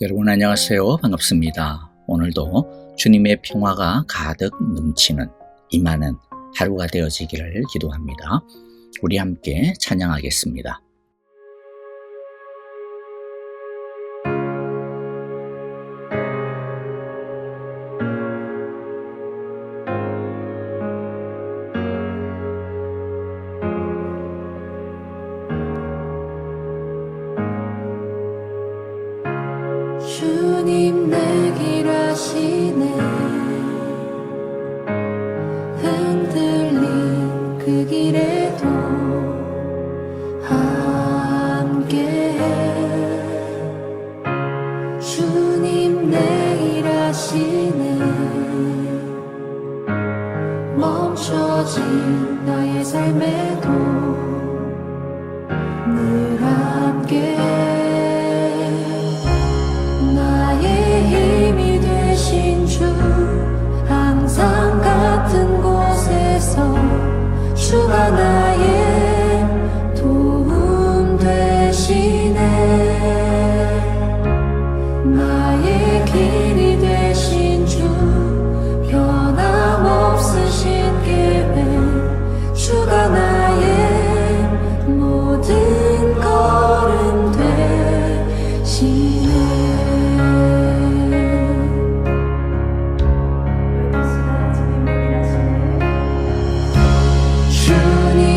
여러분 안녕하세요. 반갑습니다. 오늘도 주님의 평화가 가득 넘치는 임하는 하루가 되어지기를 기도합니다. 우리 함께 찬양하겠습니다. 주님 내 길 아시네. 흔들린 그 길에도 함께해. 주님 내 길 아시네. 멈춰진 나의 삶에도 늘 함께해. 힘이 되신 주, 항상 같은 곳에서 주가 나의 도움 되시네. 나의 길이 되신 주, 변함없으신 계획, 주가 나의 모든 걸음 되시네. 주님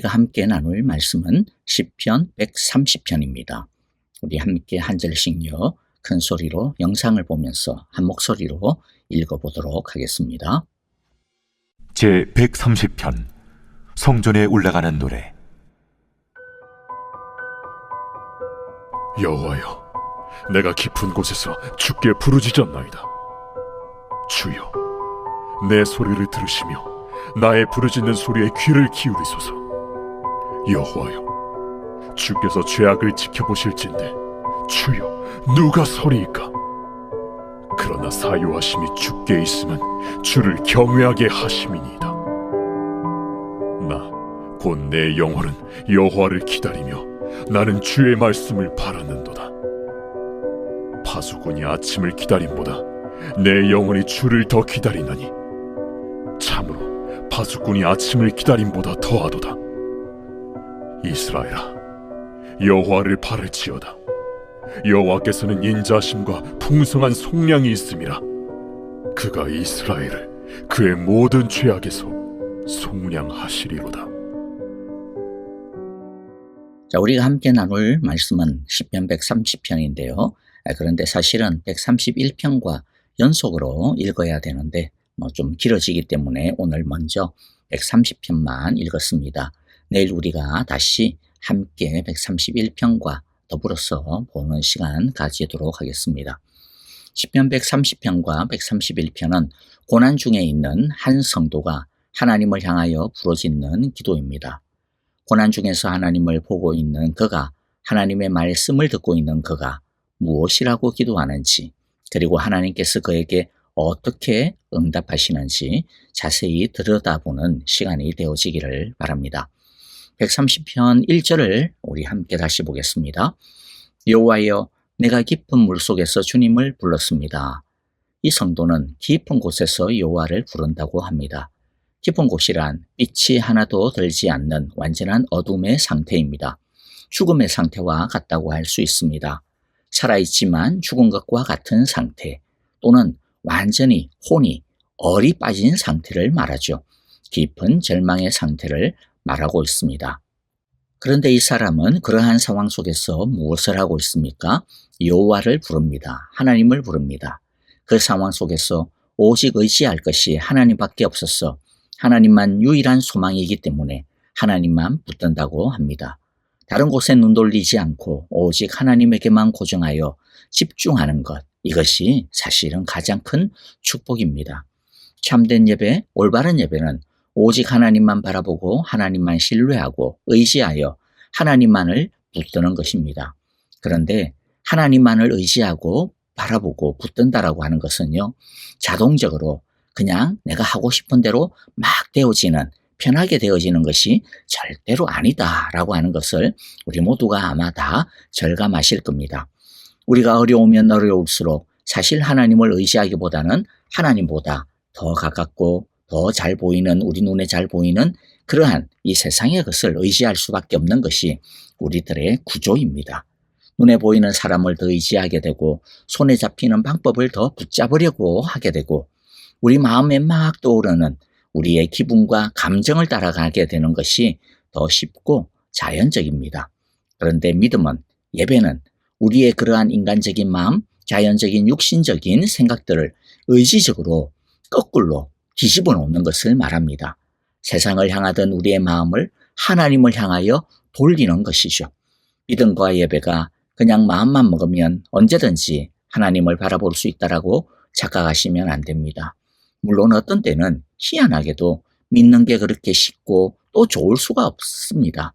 우리가 함께 나눌 말씀은 시편 130편입니다. 우리 함께 한 절씩요, 큰 소리로 영상을 보면서 한 목소리로 읽어보도록 하겠습니다. 제 130편 성전에 올라가는 노래. 여호와여, 내가 깊은 곳에서 주께 부르짖었나이다. 주여, 내 소리를 들으시며 나의 부르짖는 소리에 귀를 기울이소서. 여호와여, 주께서 죄악을 지켜보실진대 주여, 누가 서리이까? 그러나 사요하심이 주께 있으면 주를 경외하게 하심이니이다. 나 곧 내 영혼은 여호와를 기다리며 나는 주의 말씀을 바라는도다. 파수꾼이 아침을 기다림보다 내 영혼이 주를 더 기다리나니 참으로 파수꾼이 아침을 기다림보다 더하도다. 이스라엘아, 여호와를 바랄지어다. 여호와께서는 인자하심과 풍성한 속량이 있음이라. 그가 이스라엘을 그의 모든 죄악에서 속량하시리로다. 자, 우리가 함께 나눌 말씀은 시편 130편인데요. 그런데 사실은 131편과 연속으로 읽어야 되는데 좀 길어지기 때문에 오늘 먼저 130편만 읽었습니다. 내일 우리가 다시 함께 131편과 더불어서 보는 시간 가지도록 하겠습니다. 시편 130편과 131편은 고난 중에 있는 한 성도가 하나님을 향하여 부르짖는 기도입니다. 고난 중에서 하나님을 보고 있는 그가, 하나님의 말씀을 듣고 있는 그가 무엇이라고 기도하는지, 그리고 하나님께서 그에게 어떻게 응답하시는지 자세히 들여다보는 시간이 되어지기를 바랍니다. 130편 1절을 우리 함께 다시 보겠습니다. 여호와여, 내가 깊은 물속에서 주님을 불렀습니다. 이 성도는 깊은 곳에서 여호와를 부른다고 합니다. 깊은 곳이란 빛이 하나도 들지 않는 완전한 어둠의 상태입니다. 죽음의 상태와 같다고 할 수 있습니다. 살아있지만 죽은 것과 같은 상태, 또는 완전히 혼이 얼이 빠진 상태를 말하죠. 깊은 절망의 상태를 말하고 있습니다. 그런데 이 사람은 그러한 상황 속에서 무엇을 하고 있습니까? 여호와를 부릅니다. 하나님을 부릅니다. 그 상황 속에서 오직 의지할 것이 하나님밖에 없어서 하나님만 유일한 소망이기 때문에 하나님만 붙든다고 합니다. 다른 곳에 눈 돌리지 않고 오직 하나님에게만 고정하여 집중하는 것, 이것이 사실은 가장 큰 축복입니다. 참된 예배, 올바른 예배는 오직 하나님만 바라보고 하나님만 신뢰하고 의지하여 하나님만을 붙드는 것입니다. 그런데 하나님만을 의지하고 바라보고 붙든다라고 하는 것은요, 자동적으로 그냥 내가 하고 싶은 대로 막 되어지는, 편하게 되어지는 것이 절대로 아니다라고 하는 것을 우리 모두가 아마 다 절감하실 겁니다. 우리가 어려우면 어려울수록 사실 하나님을 의지하기보다는 하나님보다 더 가깝고 더 잘 보이는, 우리 눈에 잘 보이는 그러한 이 세상의 것을 의지할 수밖에 없는 것이 우리들의 구조입니다. 눈에 보이는 사람을 더 의지하게 되고 손에 잡히는 방법을 더 붙잡으려고 하게 되고 우리 마음에 막 떠오르는 우리의 기분과 감정을 따라가게 되는 것이 더 쉽고 자연적입니다. 그런데 믿음은, 예배는 우리의 그러한 인간적인 마음, 자연적인 육신적인 생각들을 의지적으로 거꾸로 뒤집어 놓는 것을 말합니다. 세상을 향하던 우리의 마음을 하나님을 향하여 돌리는 것이죠. 믿음과 예배가 그냥 마음만 먹으면 언제든지 하나님을 바라볼 수 있다라고 착각하시면 안 됩니다. 물론 어떤 때는 희한하게도 믿는 게 그렇게 쉽고 또 좋을 수가 없습니다.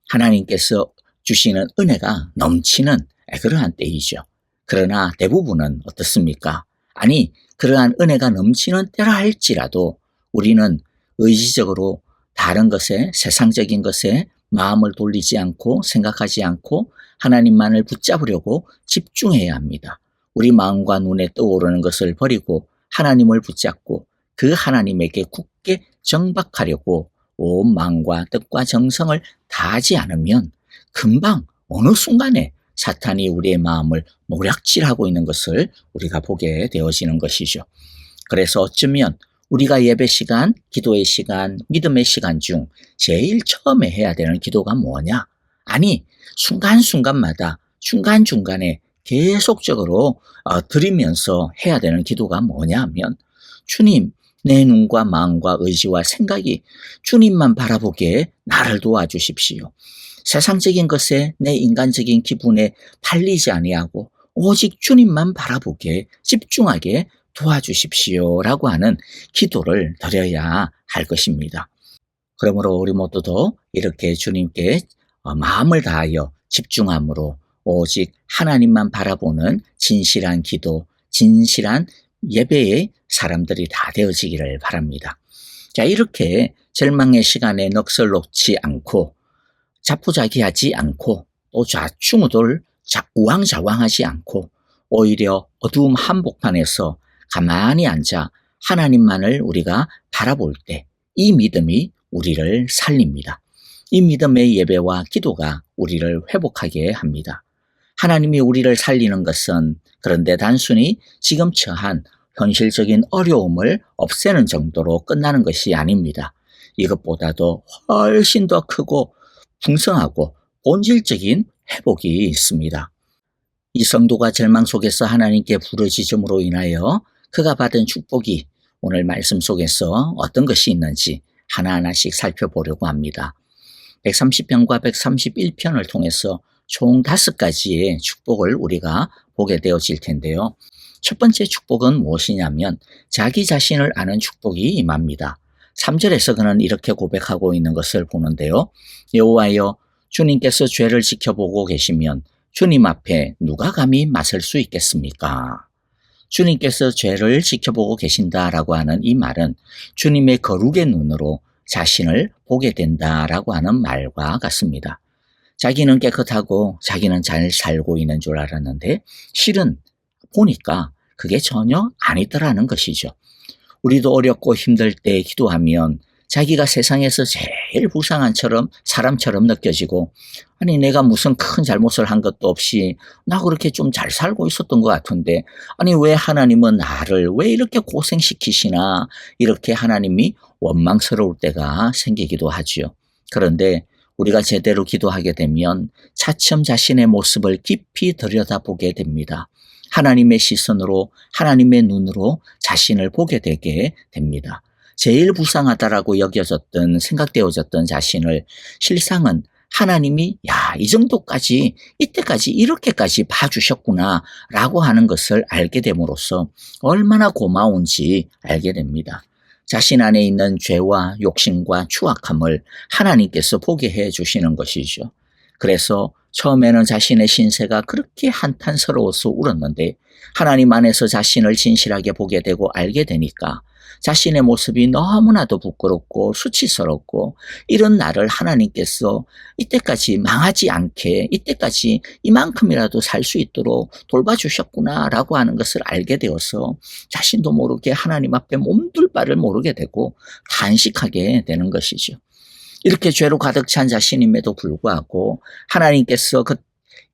하나님께서 주시는 은혜가 넘치는 그러한 때이죠. 그러나 대부분은 어떻습니까? 아니, 그러한 은혜가 넘치는 때라 할지라도 우리는 의지적으로 다른 것에, 세상적인 것에 마음을 돌리지 않고 생각하지 않고 하나님만을 붙잡으려고 집중해야 합니다. 우리 마음과 눈에 떠오르는 것을 버리고 하나님을 붙잡고 그 하나님에게 굳게 정박하려고 온 마음과 뜻과 정성을 다하지 않으면 금방 어느 순간에 사탄이 우리의 마음을 모략질하고 있는 것을 우리가 보게 되어지는 것이죠. 그래서 어쩌면 우리가 예배 시간, 기도의 시간, 믿음의 시간 중 제일 처음에 해야 되는 기도가 뭐냐? 아니, 순간순간마다 중간중간에 계속적으로 드리면서 해야 되는 기도가 뭐냐 하면, 주님, 내 눈과 마음과 의지와 생각이 주님만 바라보게 나를 도와주십시오. 세상적인 것에 내 인간적인 기분에 팔리지 아니하고 오직 주님만 바라보게 집중하게 도와주십시오라고 하는 기도를 드려야 할 것입니다. 그러므로 우리 모두도 이렇게 주님께 마음을 다하여 집중함으로 오직 하나님만 바라보는 진실한 기도, 진실한 예배의 사람들이 다 되어지기를 바랍니다. 자, 이렇게 절망의 시간에 넋을 놓지 않고 자포자기하지 않고 또 좌충우돌 우왕좌왕하지 않고 오히려 어두움 한복판에서 가만히 앉아 하나님만을 우리가 바라볼 때 이 믿음이 우리를 살립니다. 이 믿음의 예배와 기도가 우리를 회복하게 합니다. 하나님이 우리를 살리는 것은 그런데 단순히 지금 처한 현실적인 어려움을 없애는 정도로 끝나는 것이 아닙니다. 이것보다도 훨씬 더 크고 풍성하고 본질적인 회복이 있습니다. 이 성도가 절망 속에서 하나님께 부르짖음으로 인하여 그가 받은 축복이 오늘 말씀 속에서 어떤 것이 있는지 하나하나씩 살펴보려고 합니다. 130편과 131편을 통해서 총 5가지의 축복을 우리가 보게 되어질 텐데요. 첫 번째 축복은 무엇이냐면 자기 자신을 아는 축복이 임합니다. 3절에서 그는 이렇게 고백하고 있는 것을 보는데요. 여호와여, 주님께서 죄를 지켜보고 계시면 주님 앞에 누가 감히 맞설 수 있겠습니까? 주님께서 죄를 지켜보고 계신다라고 하는 이 말은 주님의 거룩의 눈으로 자신을 보게 된다라고 하는 말과 같습니다. 자기는 깨끗하고 자기는 잘 살고 있는 줄 알았는데 실은 보니까 그게 전혀 아니더라는 것이죠. 우리도 어렵고 힘들 때 기도하면 자기가 세상에서 제일 불쌍한 사람처럼 느껴지고, 아니 내가 무슨 큰 잘못을 한 것도 없이 나 그렇게 좀 잘 살고 있었던 것 같은데 아니 왜 하나님은 나를 왜 이렇게 고생시키시나, 이렇게 하나님이 원망스러울 때가 생기기도 하죠. 그런데 우리가 제대로 기도하게 되면 차츰 자신의 모습을 깊이 들여다보게 됩니다. 하나님의 시선으로, 하나님의 눈으로 자신을 보게 되게 됩니다. 제일 불쌍하다라고 여겨졌던, 생각되어졌던 자신을 실상은 하나님이 이 정도까지, 이때까지 이렇게까지 봐주셨구나 라고 하는 것을 알게 됨으로써 얼마나 고마운지 알게 됩니다. 자신 안에 있는 죄와 욕심과 추악함을 하나님께서 보게 해 주시는 것이죠. 그래서 처음에는 자신의 신세가 그렇게 한탄스러워서 울었는데 하나님 안에서 자신을 진실하게 보게 되고 알게 되니까 자신의 모습이 너무나도 부끄럽고 수치스럽고, 이런 나를 하나님께서 이때까지 망하지 않게, 이때까지 이만큼이라도 살 수 있도록 돌봐주셨구나라고 하는 것을 알게 되어서 자신도 모르게 하나님 앞에 몸둘 바를 모르게 되고 탄식하게 되는 것이죠. 이렇게 죄로 가득 찬 자신임에도 불구하고 하나님께서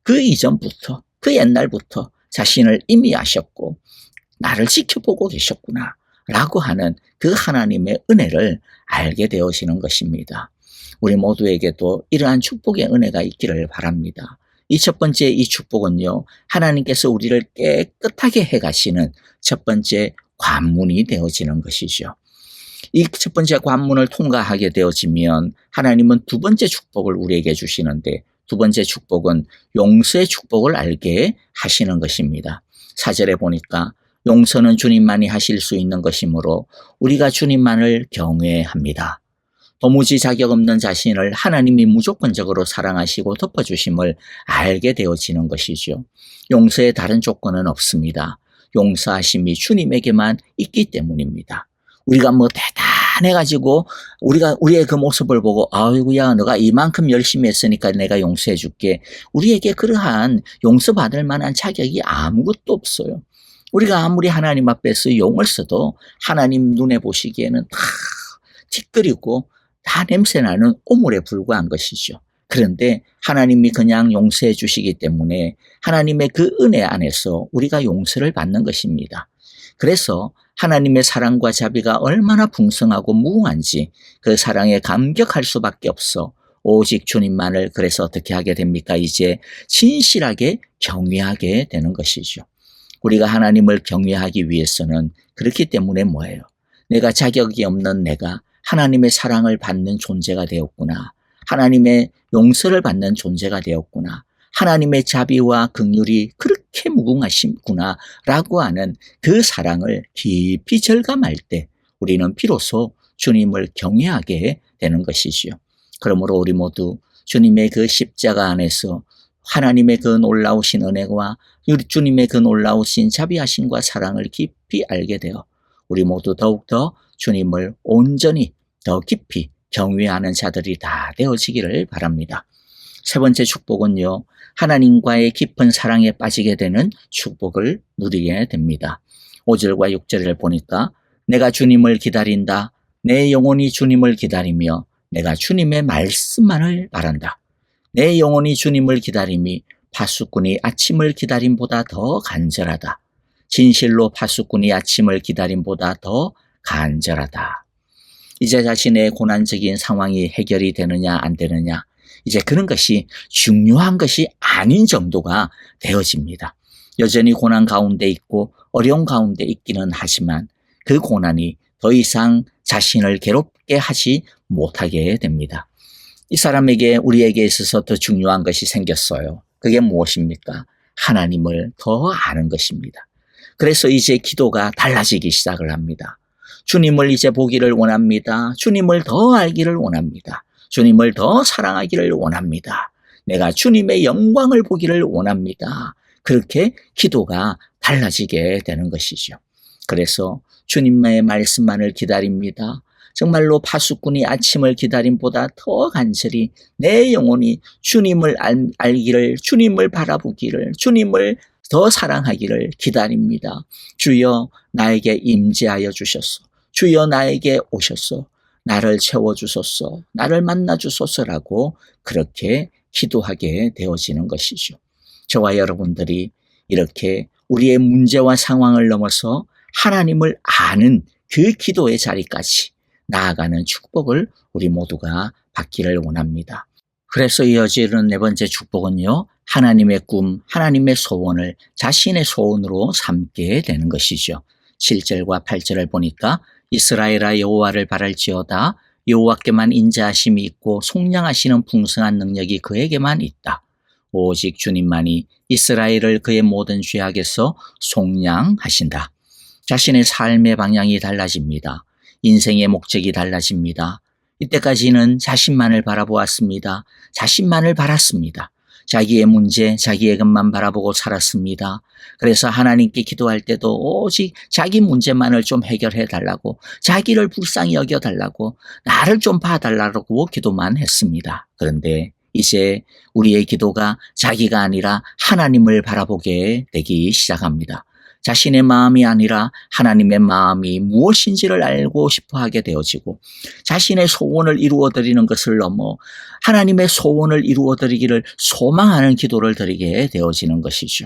그 이전부터, 그 옛날부터 자신을 이미 아셨고 나를 지켜보고 계셨구나 라고 하는 그 하나님의 은혜를 알게 되어지는 것입니다. 우리 모두에게도 이러한 축복의 은혜가 있기를 바랍니다. 이 첫 번째 이 축복은요, 하나님께서 우리를 깨끗하게 해가시는 첫 번째 관문이 되어지는 것이죠. 이 첫 번째 관문을 통과하게 되어지면 하나님은 두 번째 축복을 우리에게 주시는데, 두 번째 축복은 용서의 축복을 알게 하시는 것입니다. 4절에 보니까 용서는 주님만이 하실 수 있는 것이므로 우리가 주님만을 경외합니다. 도무지 자격 없는 자신을 하나님이 무조건적으로 사랑하시고 덮어주심을 알게 되어지는 것이죠. 용서의 다른 조건은 없습니다. 용서하심이 주님에게만 있기 때문입니다. 우리가 대단해가지고 우리의 그 모습을 보고 아이고야 너가 이만큼 열심히 했으니까 내가 용서해 줄게. 우리에게 그러한 용서받을 만한 자격이 아무것도 없어요. 우리가 아무리 하나님 앞에서 용을 써도 하나님 눈에 보시기에는 다 티끌이고 다 냄새나는 오물에 불과한 것이죠. 그런데 하나님이 그냥 용서해 주시기 때문에 하나님의 그 은혜 안에서 우리가 용서를 받는 것입니다. 그래서 하나님의 사랑과 자비가 얼마나 풍성하고 무궁한지 그 사랑에 감격할 수밖에 없어 오직 주님만을 그래서 어떻게 하게 됩니까? 이제 진실하게 경외하게 되는 것이죠. 우리가 하나님을 경외하기 위해서는 그렇기 때문에 뭐예요? 내가 자격이 없는 내가 하나님의 사랑을 받는 존재가 되었구나. 하나님의 용서를 받는 존재가 되었구나. 하나님의 자비와 긍휼이 그렇게 무궁하시구나 라고 하는 그 사랑을 깊이 절감할 때 우리는 비로소 주님을 경외하게 되는 것이지요. 그러므로 우리 모두 주님의 그 십자가 안에서 하나님의 그 놀라우신 은혜와 주님의 그 놀라우신 자비하심과 사랑을 깊이 알게 되어 우리 모두 더욱더 주님을 온전히 더 깊이 경외하는 자들이 다 되어지기를 바랍니다. 세 번째 축복은요, 하나님과의 깊은 사랑에 빠지게 되는 축복을 누리게 됩니다. 5절과 6절을 보니까 내가 주님을 기다린다. 내 영혼이 주님을 기다리며 내가 주님의 말씀만을 바란다. 내 영혼이 주님을 기다림이 파수꾼이 아침을 기다림보다 더 간절하다. 진실로 파수꾼이 아침을 기다림보다 더 간절하다. 이제 자신의 고난적인 상황이 해결이 되느냐 안 되느냐, 이제 그런 것이 중요한 것이 아닌 정도가 되어집니다. 여전히 고난 가운데 있고 어려운 가운데 있기는 하지만 그 고난이 더 이상 자신을 괴롭게 하지 못하게 됩니다. 이 사람에게, 우리에게 있어서 더 중요한 것이 생겼어요. 그게 무엇입니까? 하나님을 더 아는 것입니다. 그래서 이제 기도가 달라지기 시작을 합니다. 주님을 이제 보기를 원합니다. 주님을 더 알기를 원합니다. 주님을 더 사랑하기를 원합니다. 내가 주님의 영광을 보기를 원합니다. 그렇게 기도가 달라지게 되는 것이죠. 그래서 주님의 말씀만을 기다립니다. 정말로 파수꾼이 아침을 기다림보다 더 간절히 내 영혼이 주님을 알기를, 주님을 바라보기를, 주님을 더 사랑하기를 기다립니다. 주여 나에게 임재하여 주셨소. 주여 나에게 오셨소. 나를 채워주소서. 나를 만나주소서라고 그렇게 기도하게 되어지는 것이죠. 저와 여러분들이 이렇게 우리의 문제와 상황을 넘어서 하나님을 아는 그 기도의 자리까지 나아가는 축복을 우리 모두가 받기를 원합니다. 그래서 이어지는 네 번째 축복은요, 하나님의 꿈, 하나님의 소원을 자신의 소원으로 삼게 되는 것이죠. 7절과 8절을 보니까 이스라엘아 여호와를 바랄지어다. 여호와께만 인자하심이 있고 속량하시는 풍성한 능력이 그에게만 있다. 오직 주님만이 이스라엘을 그의 모든 죄악에서 속량하신다. 자신의 삶의 방향이 달라집니다. 인생의 목적이 달라집니다. 이때까지는 자신만을 바라보았습니다. 자신만을 바랐습니다. 자기의 문제, 자기의 것만 바라보고 살았습니다. 그래서 하나님께 기도할 때도 오직 자기 문제만을 좀 해결해 달라고, 자기를 불쌍히 여겨 달라고, 나를 좀 봐달라고 기도만 했습니다. 그런데 이제 우리의 기도가 자기가 아니라 하나님을 바라보게 되기 시작합니다. 자신의 마음이 아니라 하나님의 마음이 무엇인지를 알고 싶어 하게 되어지고, 자신의 소원을 이루어드리는 것을 넘어 하나님의 소원을 이루어드리기를 소망하는 기도를 드리게 되어지는 것이죠.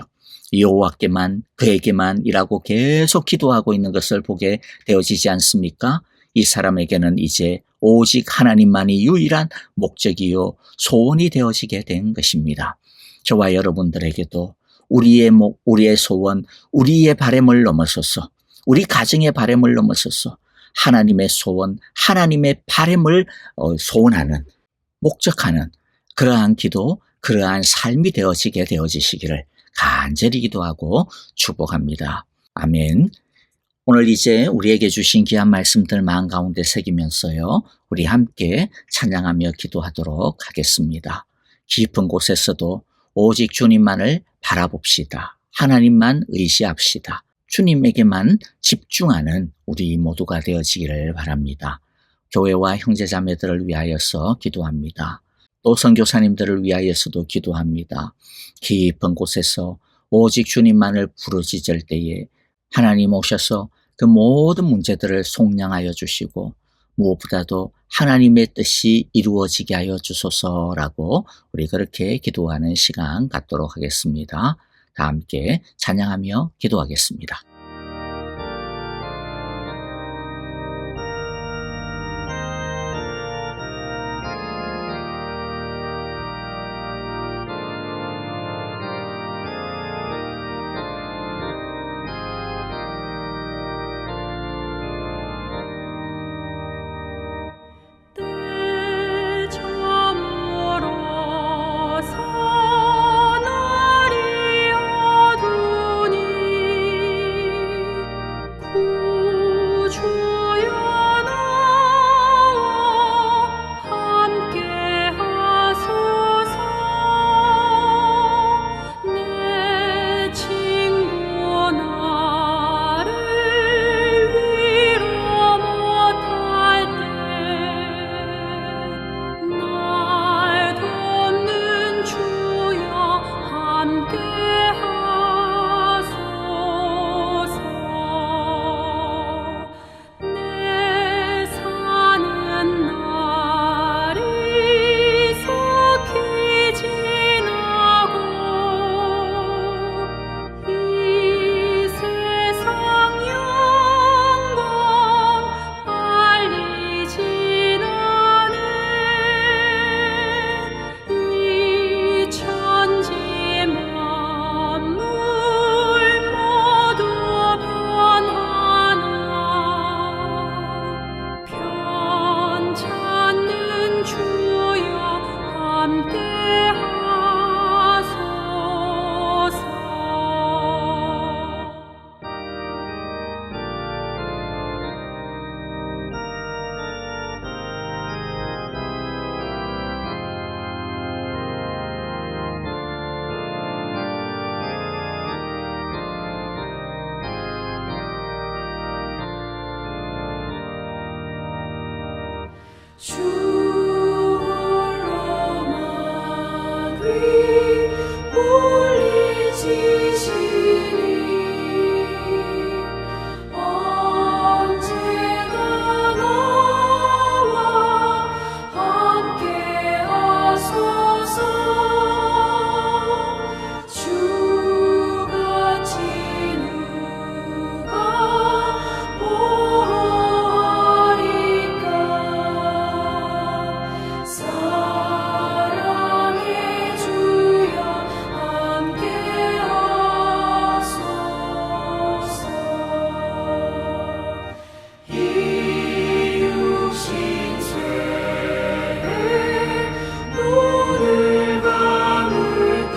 여호와께만, 그에게만 이라고 계속 기도하고 있는 것을 보게 되어지지 않습니까? 이 사람에게는 이제 오직 하나님만이 유일한 목적이요 소원이 되어지게 된 것입니다. 저와 여러분들에게도 우리의 소원, 우리의 바람을 넘어서서, 우리 가정의 바람을 넘어서서 하나님의 소원, 하나님의 바람을 소원하는, 목적하는 그러한 기도, 그러한 삶이 되어지시기를 간절히 기도하고 축복합니다. 아멘. 오늘 이제 우리에게 주신 귀한 말씀들 마음 가운데 새기면서요, 우리 함께 찬양하며 기도하도록 하겠습니다. 깊은 곳에서도 오직 주님만을 바라봅시다. 하나님만 의지합시다. 주님에게만 집중하는 우리 모두가 되어지기를 바랍니다. 교회와 형제자매들을 위하여서 기도합니다. 또 선교사님들을 위하여서도 기도합니다. 깊은 곳에서 오직 주님만을 부르짖을 때에 하나님 오셔서 그 모든 문제들을 속량하여 주시고, 무엇보다도 하나님의 뜻이 이루어지게 하여 주소서라고 우리 그렇게 기도하는 시간 갖도록 하겠습니다. 다 함께 찬양하며 기도하겠습니다. 주 홀로 막위 물리치시니 언제나 나와 함께 하소서. 주같이 누가 보리까. 사랑의 주여 함께 하소서. 이 육신 쇠에 눈을 감을 때